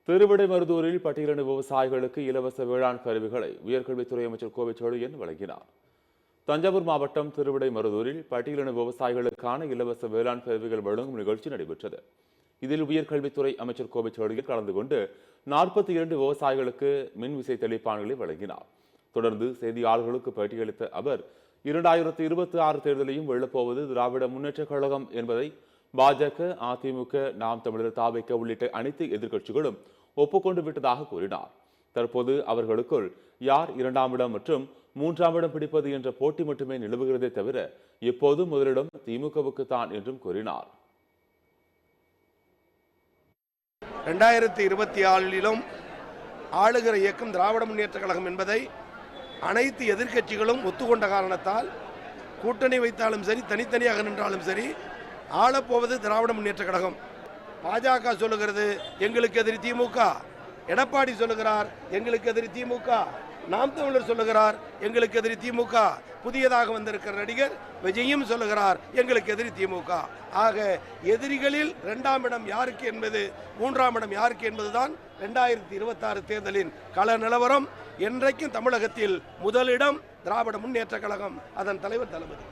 திருவிடைமருதூரில் பட்டியலின விவசாயிகளுக்கு இலவச வேளாண் கருவிகளை உயர்கல்வித்துறை அமைச்சர் கோவை செழியன் வழங்கினார். தஞ்சாவூர் மாவட்டம் திருவிடைமருதூரில் பட்டியலின விவசாயிகளுக்கான இலவச வேளாண் கருவிகள் வழங்கும் நிகழ்ச்சி நடைபெற்றது. இதில் உயர்கல்வித்துறை அமைச்சர் கோவை செழியன் கலந்து கொண்டு 42 விவசாயிகளுக்கு மின்விசை தெளிப்பான்களை வழங்கினார். தொடர்ந்து செய்தியாளர்களுக்கு பேட்டியளித்த அவர் 2026 தேர்தலையும் வெல்லப்போவது திராவிட முன்னேற்றக் கழகம் என்பதை பாஜக, அதிமுக, நாம் தமிழர், தாவேக உள்ளிட்ட அனைத்து எதிர்க்கட்சிகளும் ஒப்புக்கொண்டு விட்டதாக கூறினார். தற்போது அவர்களுக்குள் யார் 2ஆம் இடம் மற்றும் 3ஆம் இடம் பிடிப்பது என்ற போட்டி மட்டுமே நிலவுகிறதே தவிர எப்போது முதலிடம் திமுகவுக்கு தான் என்றும் கூறினார். 2024 ஆளுகிற இயக்கம் திராவிட முன்னேற்ற கழகம் என்பதை அனைத்து எதிர்க்கட்சிகளும் ஒத்துக்கொண்ட காரணத்தால் கூட்டணி வைத்தாலும் சரி, தனித்தனியாக நின்றாலும் சரி, ஆளப்போவது திராவிட முன்னேற்ற கழகம். பாஜக சொல்லுகிறது எங்களுக்கு எதிரி திமுக, எடப்பாடி சொல்லுகிறார் எங்களுக்கு எதிரி திமுக, நாம் தமிழர் சொல்லுகிறார் எங்களுக்கு எதிரி திமுக, புதியதாக வந்திருக்கிற நடிகர் விஜயும் சொல்லுகிறார் எங்களுக்கு எதிரி திமுக. ஆக எதிரிகளில் 2ஆம் இடம் யாருக்கு என்பது, 3ஆம் இடம் யாருக்கு என்பதுதான் 2026 தேர்தலின் கள நிலவரம். என்றைக்கும் தமிழகத்தில் முதலிடம் திராவிட முன்னேற்ற கழகம், அதன் தலைவர் தளபதி.